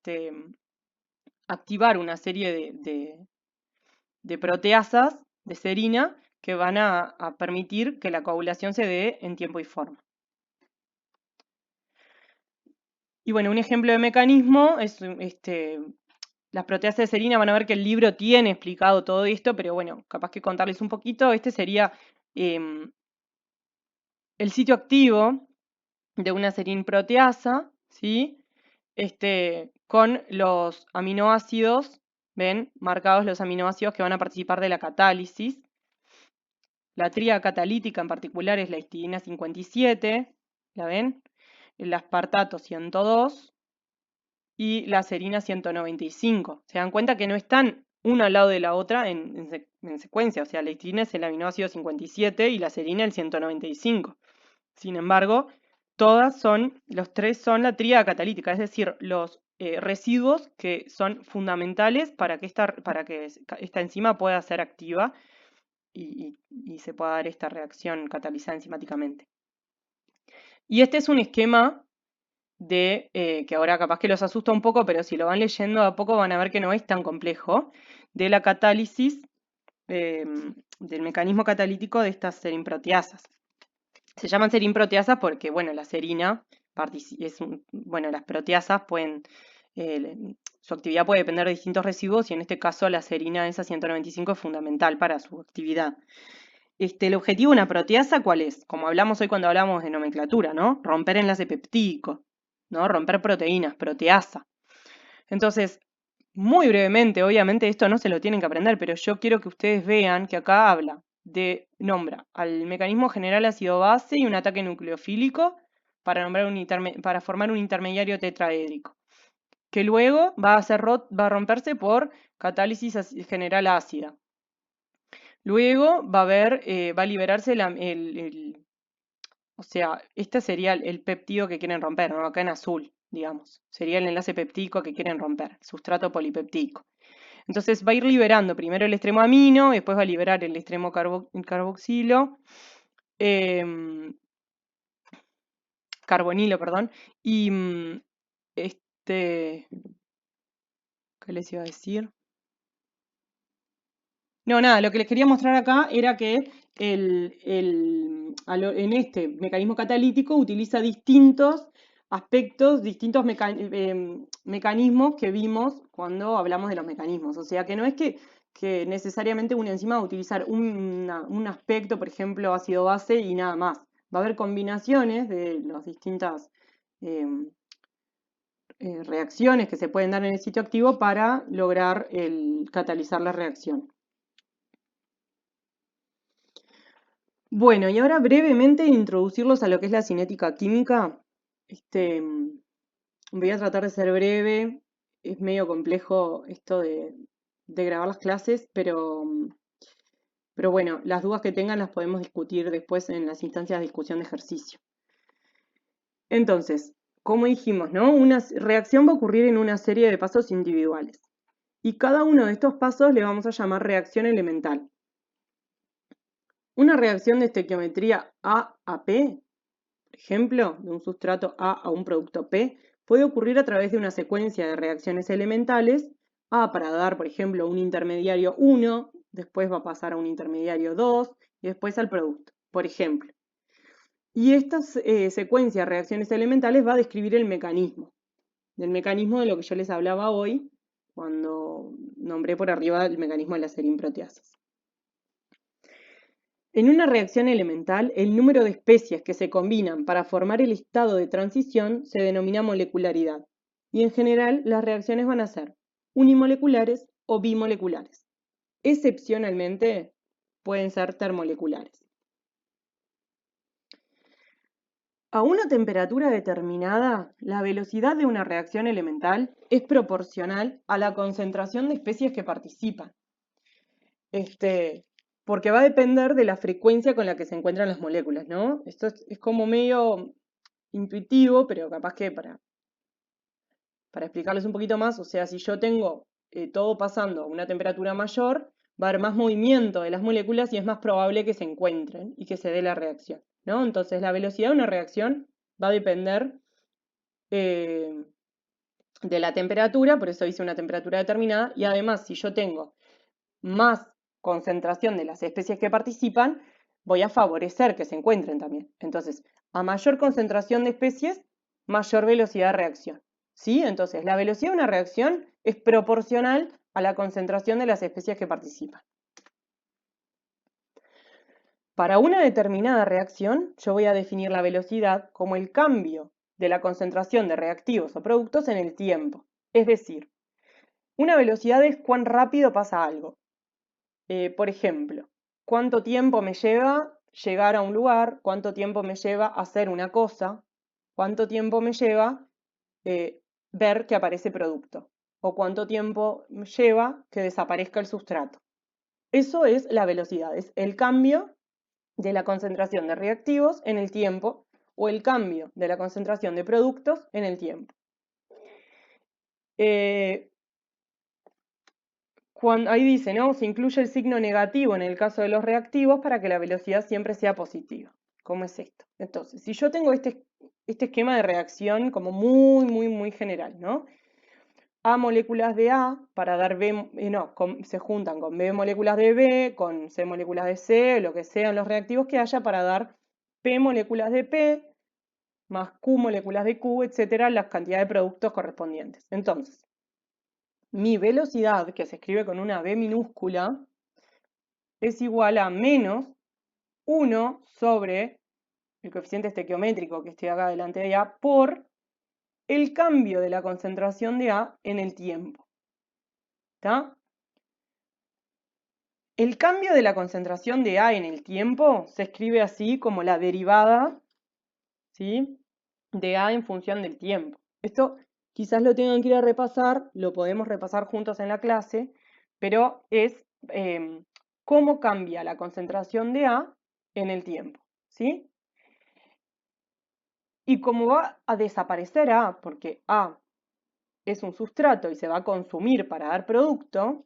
activar una serie de proteasas de serina que van a permitir que la coagulación se dé en tiempo y forma. Y bueno, un ejemplo de mecanismo es las proteasas de serina. Van a ver que el libro tiene explicado todo esto, pero bueno, capaz que contarles un poquito. Este sería el sitio activo de una serinproteasa, ¿sí? Con los aminoácidos, ¿ven? Marcados los aminoácidos que van a participar de la catálisis. La tríada catalítica en particular es la histidina 57, ¿la ven? El aspartato 102 y la serina 195. Se dan cuenta que no están una al lado de la otra en secuencia, o sea, la histidina es el aminoácido 57 y la serina el 195. Sin embargo, los tres son la tríada catalítica, es decir, los residuos que son fundamentales para que esta enzima pueda ser activa y se pueda dar esta reacción catalizada enzimáticamente. Y este es un esquema que ahora capaz que los asusta un poco, pero si lo van leyendo a poco van a ver que no es tan complejo, de la catálisis del mecanismo catalítico de estas serinproteasas. Se llaman serinproteasas porque, bueno, la serina las proteasas pueden, su actividad puede depender de distintos residuos y en este caso la serina esa 195 es fundamental para su actividad. el objetivo de una proteasa, ¿cuál es? Como hablamos hoy cuando hablamos de nomenclatura, ¿no? Romper enlace peptídico, ¿no? Romper proteínas, proteasa. Entonces, muy brevemente, obviamente esto no se lo tienen que aprender, pero yo quiero que ustedes vean que acá nombra al mecanismo general ácido-base y un ataque nucleofílico para, para formar un intermediario tetraédrico, que luego va a romperse por catálisis general ácida. Luego va a liberarse o sea, este sería el péptido que quieren romper, ¿no? Acá en azul, digamos. Sería el enlace peptídico que quieren romper, sustrato polipeptídico. Entonces va a ir liberando primero el extremo amino, después va a liberar el extremo carboxilo, carbonilo, perdón, y ¿qué les iba a decir? No, nada, lo que les quería mostrar acá era que en este mecanismo catalítico utiliza distintos aspectos, distintos mecanismos que vimos cuando hablamos de los mecanismos. O sea, que no es que necesariamente una enzima va a utilizar un aspecto, por ejemplo, ácido-base y nada más. Va a haber combinaciones de las distintas reacciones que se pueden dar en el sitio activo para lograr catalizar la reacción. Bueno, y ahora brevemente introducirlos a lo que es la cinética química. Voy a tratar de ser breve, es medio complejo esto de grabar las clases, pero bueno, las dudas que tengan las podemos discutir después en las instancias de discusión de ejercicio. Entonces, como dijimos, ¿no? Una reacción va a ocurrir en una serie de pasos individuales. Y cada uno de estos pasos le vamos a llamar reacción elemental. Una reacción de estequiometría A a P, por ejemplo, de un sustrato A a un producto P, puede ocurrir a través de una secuencia de reacciones elementales, A para dar, por ejemplo, un intermediario 1, después va a pasar a un intermediario 2 y después al producto, por ejemplo. Y esta secuencia de reacciones elementales va a describir el mecanismo, del mecanismo de lo que yo les hablaba hoy, cuando nombré por arriba el mecanismo de las serinproteasas. En una reacción elemental, el número de especies que se combinan para formar el estado de transición se denomina molecularidad, y en general las reacciones van a ser unimoleculares o bimoleculares. Excepcionalmente, pueden ser termoleculares. A una temperatura determinada, la velocidad de una reacción elemental es proporcional a la concentración de especies que participan. Porque va a depender de la frecuencia con la que se encuentran las moléculas, ¿no? Esto es como medio intuitivo, pero capaz que para explicarles un poquito más, o sea, si yo tengo todo pasando a una temperatura mayor, va a haber más movimiento de las moléculas y es más probable que se encuentren y que se dé la reacción, ¿no? Entonces la velocidad de una reacción va a depender de la temperatura, por eso hice una temperatura determinada, y además si yo tengo más concentración de las especies que participan, voy a favorecer que se encuentren también. Entonces, a mayor concentración de especies, mayor velocidad de reacción. ¿Sí? Entonces, la velocidad de una reacción es proporcional a la concentración de las especies que participan. Para una determinada reacción, yo voy a definir la velocidad como el cambio de la concentración de reactivos o productos en el tiempo. Es decir, una velocidad es cuán rápido pasa algo. Por ejemplo, ¿cuánto tiempo me lleva llegar a un lugar? ¿Cuánto tiempo me lleva hacer una cosa? ¿Cuánto tiempo me lleva ver que aparece producto? ¿O cuánto tiempo me lleva que desaparezca el sustrato? Eso es la velocidad, es el cambio de la concentración de reactivos en el tiempo o el cambio de la concentración de productos en el tiempo. Ahí dice, ¿no? Se incluye el signo negativo en el caso de los reactivos para que la velocidad siempre sea positiva. ¿Cómo es esto? Entonces, si yo tengo este esquema de reacción como muy general, ¿no? A moléculas de A para dar B, se juntan con B moléculas de B, con C moléculas de C, lo que sean los reactivos que haya para dar P moléculas de P, más Q moléculas de Q, etcétera, las cantidades de productos correspondientes. Entonces, mi velocidad, que se escribe con una B minúscula, es igual a menos 1 sobre el coeficiente estequiométrico que esté acá delante de A por el cambio de la concentración de A en el tiempo. ¿Está? El cambio de la concentración de A en el tiempo se escribe así como la derivada, ¿sí?, de A en función del tiempo. Esto quizás lo tengan que ir a repasar, lo podemos repasar juntos en la clase, pero es cómo cambia la concentración de A en el tiempo, ¿sí? Y como va a desaparecer A, porque A es un sustrato y se va a consumir para dar producto,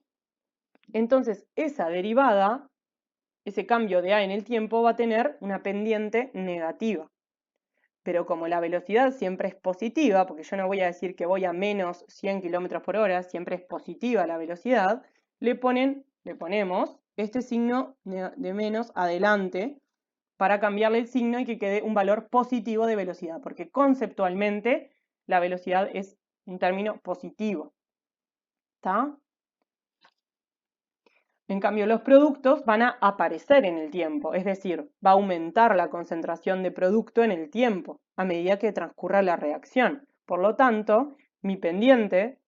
entonces esa derivada, ese cambio de A en el tiempo, va a tener una pendiente negativa. Pero como la velocidad siempre es positiva, porque yo no voy a decir que voy a menos 100 km por hora, siempre es positiva la velocidad, le ponemos este signo de menos adelante para cambiarle el signo y que quede un valor positivo de velocidad, porque conceptualmente la velocidad es un término positivo. ¿Está? En cambio, los productos van a aparecer en el tiempo, es decir, va a aumentar la concentración de producto en el tiempo a medida que transcurra la reacción. Por lo tanto, mi pendiente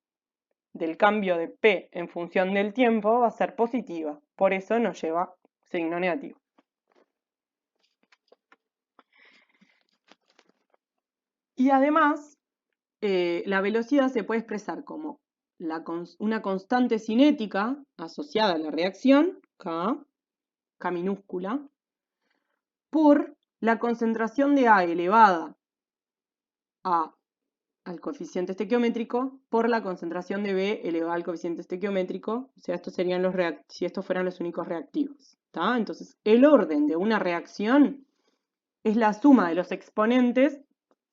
del cambio de P en función del tiempo va a ser positiva, por eso nos lleva signo negativo. Y además, la velocidad se puede expresar como una constante cinética asociada a la reacción, K minúscula, por la concentración de A elevada al coeficiente estequiométrico por la concentración de B elevada al coeficiente estequiométrico, o sea, estos serían si estos fueran los únicos reactivos. ¿Tá? Entonces, el orden de una reacción es la suma de los exponentes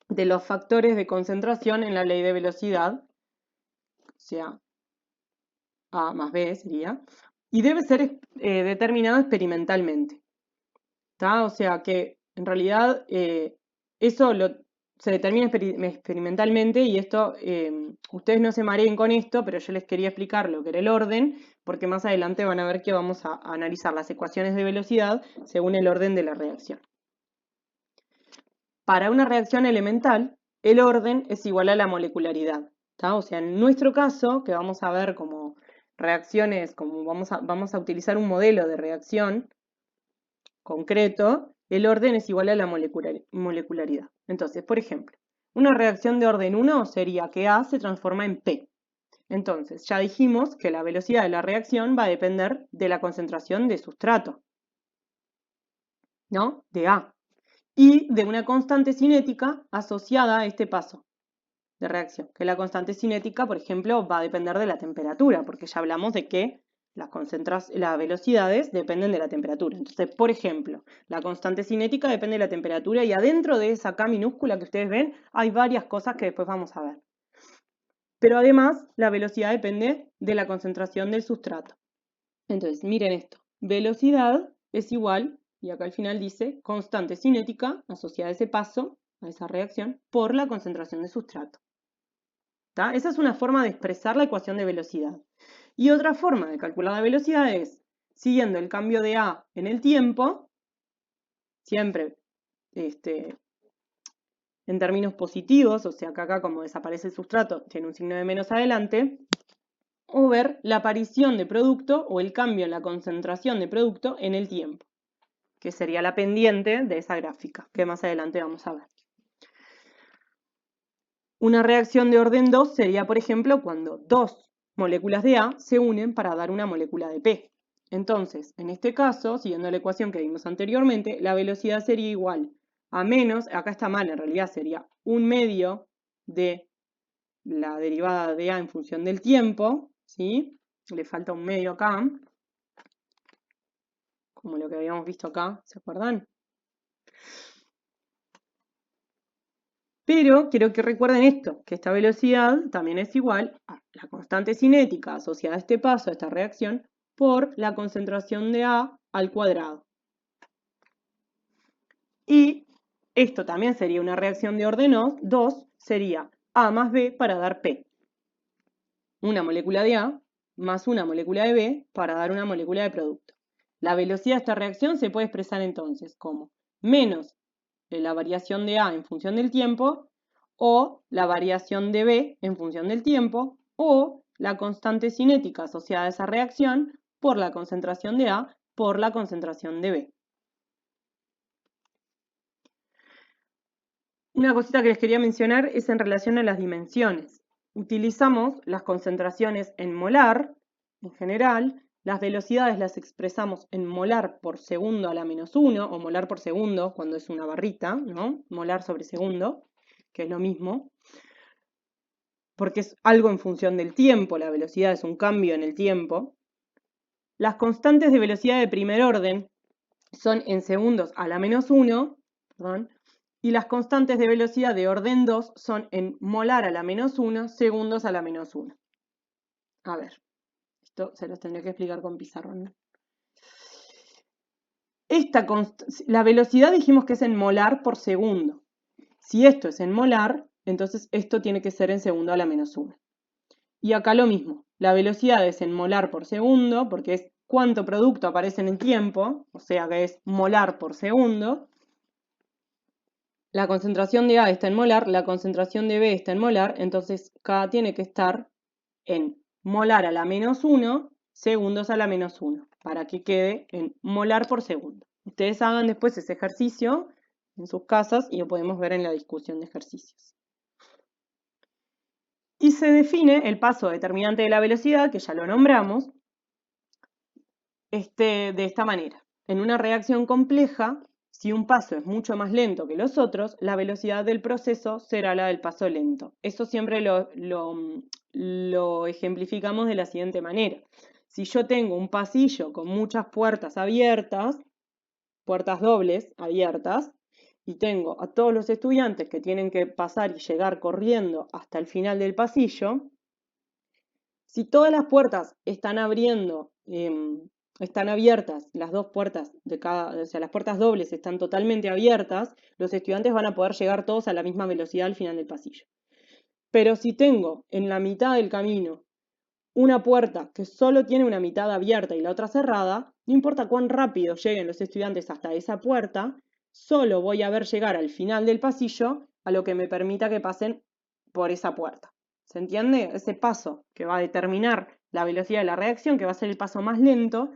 de los factores de concentración en la ley de velocidad, o sea, A más B sería, y debe ser determinado experimentalmente. ¿Tá? O sea que en realidad eso se determina experimentalmente y esto, ustedes no se mareen con esto, pero yo les quería explicar lo que era el orden, porque más adelante van a ver que vamos a analizar las ecuaciones de velocidad según el orden de la reacción. Para una reacción elemental, el orden es igual a la molecularidad. ¿Tá? O sea, en nuestro caso, que vamos a ver como reacciones, como vamos a utilizar un modelo de reacción concreto, el orden es igual a la molecularidad. Entonces, por ejemplo, una reacción de orden 1 sería que A se transforma en P. Entonces, ya dijimos que la velocidad de la reacción va a depender de la concentración de sustrato, ¿no? De A. Y de una constante cinética asociada a este paso de reacción. Que la constante cinética, por ejemplo, va a depender de la temperatura, porque ya hablamos de que las velocidades dependen de la temperatura. Entonces, por ejemplo, la constante cinética depende de la temperatura y adentro de esa K minúscula que ustedes ven hay varias cosas que después vamos a ver. Pero además, la velocidad depende de la concentración del sustrato. Entonces, miren esto. Velocidad es igual, y acá al final dice, constante cinética asociada a ese paso, a esa reacción, por la concentración de sustrato. ¿Tá? Esa es una forma de expresar la ecuación de velocidad. Y otra forma de calcular la velocidad es, siguiendo el cambio de A en el tiempo, siempre en términos positivos, o sea que acá como desaparece el sustrato, tiene un signo de menos adelante, o ver la aparición de producto o el cambio en la concentración de producto en el tiempo, que sería la pendiente de esa gráfica, que más adelante vamos a ver. Una reacción de orden 2 sería, por ejemplo, cuando dos moléculas de A se unen para dar una molécula de P. Entonces, en este caso, siguiendo la ecuación que vimos anteriormente, la velocidad sería igual a menos, acá está mal, en realidad sería 1/2 de la derivada de A en función del tiempo, ¿sí? Le falta un medio acá, como lo que habíamos visto acá, ¿se acuerdan? Pero quiero que recuerden esto, que esta velocidad también es igual a la constante cinética asociada a este paso, a esta reacción, por la concentración de A al cuadrado. Y esto también sería una reacción de orden 2, sería A más B para dar P. Una molécula de A más una molécula de B para dar una molécula de producto. La velocidad de esta reacción se puede expresar entonces como menos la variación de A en función del tiempo, o la variación de B en función del tiempo, o la constante cinética asociada a esa reacción por la concentración de A por la concentración de B. Una cosita que les quería mencionar es en relación a las dimensiones. Utilizamos las concentraciones en molar, en general, las velocidades las expresamos en molar por segundo a la -1, o molar por segundo cuando es una barrita, ¿no? Molar sobre segundo, que es lo mismo, porque es algo en función del tiempo, la velocidad es un cambio en el tiempo. Las constantes de velocidad de primer orden son en segundos a la -1, perdón, y las constantes de velocidad de orden 2 son en molar a la -1, segundos a la -1. A ver, esto se los tendré que explicar con pizarrón, ¿no? La velocidad dijimos que es en molar por segundo. Si esto es en molar, entonces esto tiene que ser en segundo a la -1. Y acá lo mismo, la velocidad es en molar por segundo, porque es cuánto producto aparece en el tiempo, o sea que es molar por segundo. La concentración de A está en molar, la concentración de B está en molar, entonces K tiene que estar en molar a la -1, segundos a la -1, para que quede en molar por segundo. Ustedes hagan después ese ejercicio en sus casas y lo podemos ver en la discusión de ejercicios. Y se define el paso determinante de la velocidad, que ya lo nombramos, de esta manera. En una reacción compleja, si un paso es mucho más lento que los otros, la velocidad del proceso será la del paso lento. Eso siempre lo ejemplificamos de la siguiente manera. Si yo tengo un pasillo con muchas puertas abiertas, puertas dobles abiertas, y tengo a todos los estudiantes que tienen que pasar y llegar corriendo hasta el final del pasillo, si todas las puertas están están abiertas, las dos puertas de cada, o sea, las puertas dobles están totalmente abiertas, los estudiantes van a poder llegar todos a la misma velocidad al final del pasillo. Pero si tengo en la mitad del camino una puerta que solo tiene una mitad abierta y la otra cerrada, no importa cuán rápido lleguen los estudiantes hasta esa puerta, solo voy a ver llegar al final del pasillo a lo que me permita que pasen por esa puerta. ¿Se entiende? Ese paso que va a determinar la velocidad de la reacción, que va a ser el paso más lento,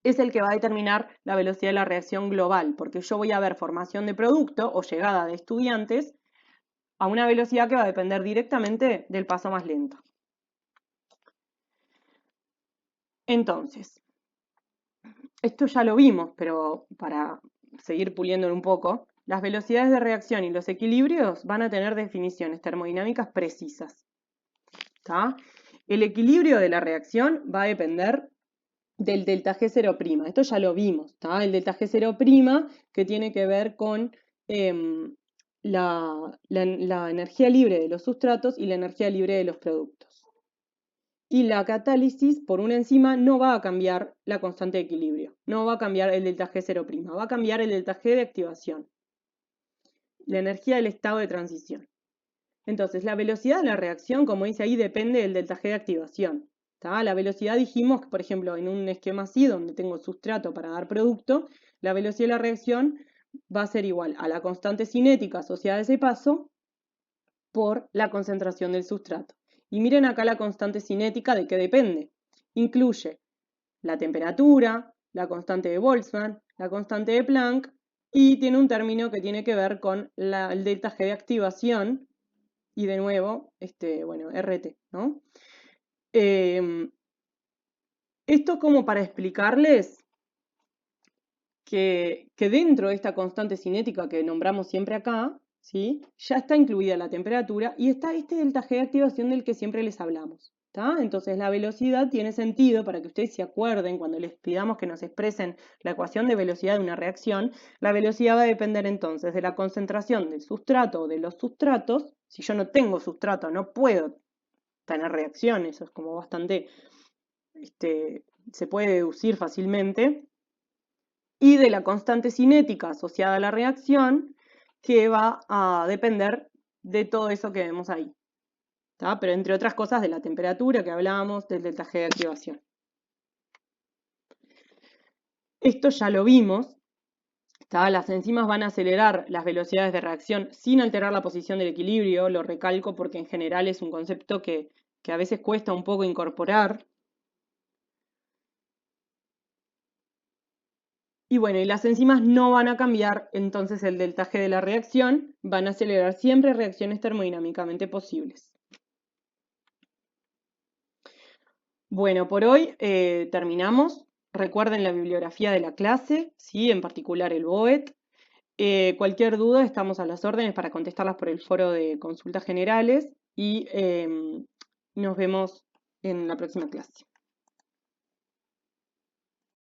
es el que va a determinar la velocidad de la reacción global, porque yo voy a ver formación de producto o llegada de estudiantes a una velocidad que va a depender directamente del paso más lento. Entonces, esto ya lo vimos, pero para seguir puliéndolo un poco, las velocidades de reacción y los equilibrios van a tener definiciones termodinámicas precisas. ¿Tá? El equilibrio de la reacción va a depender del delta G0'. Esto ya lo vimos, ¿tá? El delta G0' que tiene que ver con la energía libre de los sustratos y la energía libre de los productos. Y la catálisis por una enzima no va a cambiar la constante de equilibrio, no va a cambiar el delta G0', va a cambiar el delta G de activación, la energía del estado de transición. Entonces, la velocidad de la reacción, como dice ahí, depende del delta G de activación. ¿Tá? La velocidad dijimos que, por ejemplo, en un esquema así, donde tengo sustrato para dar producto, la velocidad de la reacción va a ser igual a la constante cinética asociada a ese paso por la concentración del sustrato. Y miren acá la constante cinética de qué depende. Incluye la temperatura, la constante de Boltzmann, la constante de Planck y tiene un término que tiene que ver con el delta G de activación y de nuevo, bueno, RT, ¿no? Esto como para explicarles que dentro de esta constante cinética que nombramos siempre acá, ¿sí? Ya está incluida la temperatura y está este delta G de activación del que siempre les hablamos. ¿Tá? Entonces la velocidad tiene sentido para que ustedes se acuerden cuando les pidamos que nos expresen la ecuación de velocidad de una reacción. La velocidad va a depender entonces de la concentración del sustrato o de los sustratos. Si yo no tengo sustrato, no puedo tener reacción, eso es como bastante, se puede deducir fácilmente. Y de la constante cinética asociada a la reacción, que va a depender de todo eso que vemos ahí. ¿Tá? Pero entre otras cosas de la temperatura que hablábamos, del delta G de activación. Esto ya lo vimos. Las enzimas van a acelerar las velocidades de reacción sin alterar la posición del equilibrio, lo recalco porque en general es un concepto que a veces cuesta un poco incorporar. Y bueno, y las enzimas no van a cambiar entonces el delta G de la reacción, van a acelerar siempre reacciones termodinámicamente posibles. Bueno, por hoy terminamos. Recuerden la bibliografía de la clase, ¿sí? En particular el BOET. Cualquier duda estamos a las órdenes para contestarlas por el foro de consultas generales y nos vemos en la próxima clase.